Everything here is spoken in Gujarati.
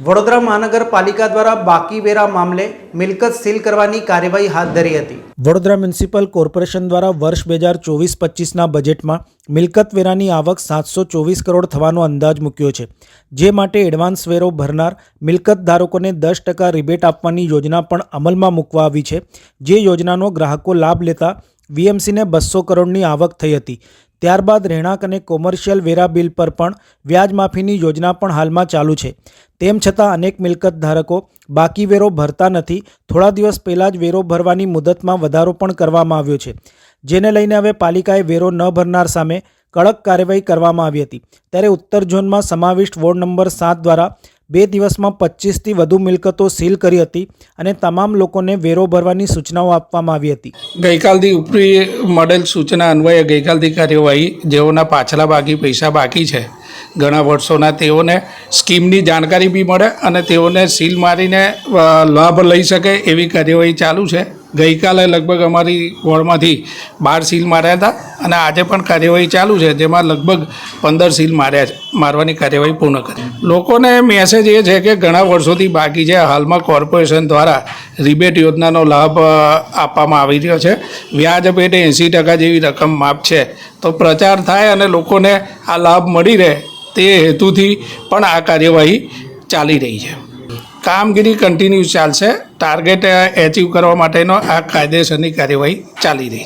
વડોદરા મહાનગરપાલિકા દ્વારા બાકી વેરા મામલે મિલકત સીલ કરવાની કાર્યવાહી હાથ ધરી હતી। વડોદરા મ્યુનિસિપલ કોર્પોરેશન દ્વારા વર્ષ 2024-25ના બજેટમાં મિલકત વેરાની આવક 724 કરોડ થવાનો અંદાજ મૂક્યો છે, જે માટે એડવાન્સ વેરો ભરનાર મિલકત ધારકોને 10% રિબેટ આપવાની યોજના પણ અમલમાં મૂકવા આવી છે, જે યોજનાનો ગ્રાહકો લાભ લેતા વીએમસીને 200 કરોડની આવક થઈ હતી। ત્યારબાદ રહેણાંક અને કોમર્શિયલ વેરા બિલ પર પણ વ્યાજ માફીની યોજના પણ હાલમાં ચાલુ છે। તેમ છતાં અનેક મિલકત ધારકો બાકી વેરો ભરતા નથી। થોડા દિવસ પહેલાં જ વેરો ભરવાની મુદતમાં વધારો પણ કરવામાં આવ્યો છે, જેને લઈને હવે પાલિકાએ વેરો ન ભરનાર સામે કડક કાર્યવાહી કરવામાં આવી હતી। ત્યારે ઉત્તર ઝોનમાં સમાવિષ્ટ વોર્ડ નંબર 7 દ્વારા 2 દિવસમાં 25થી વધુ મિલકતો સીલ કરી હતી અને તમામ લોકોને વેરો ભરવાની સૂચનાઓ આપવામાં આવી હતી। ગઈકાલથી ઉપરી મળેલ સૂચના અન્વયે ગઈકાલથી કાર્યવાહી જેઓના પાછલા પૈસા બાકી છે ઘણા વર્ષોના, તેઓને સ્કીમની જાણકારી બી મળે અને તેઓને સીલ મારીને લાભ લઈ શકે એવી કાર્યવાહી ચાલુ છે। ગઈકાલે લગભગ અમારી વોર્ડમાંથી 12 સીલ માર્યા હતા અને આજે પણ કાર્યવાહી ચાલુ છે, જેમાં લગભગ 15 સીલ મારવાની કાર્યવાહી પૂર્ણ કરી। લોકોને મેસેજ એ છે કે ઘણા વર્ષોથી બાકી છે। હાલમાં કોર્પોરેશન દ્વારા રિબેટ યોજનાનો લાભ આપવામાં આવી રહ્યો છે। વ્યાજ પેટે 80% જેવી રકમ માફ છે, તો પ્રચાર થાય અને લોકોને આ લાભ મળી રહે તે હેતુથી પણ આ કાર્યવાહી ચાલી રહી છે। કામગીરી કન્ટિન્યુ ચાલશે। ટાર્ગેટ એચીવ કરવા માટેનો આ કાયદેસરની કાર્યવાહી ચાલી રહી છે।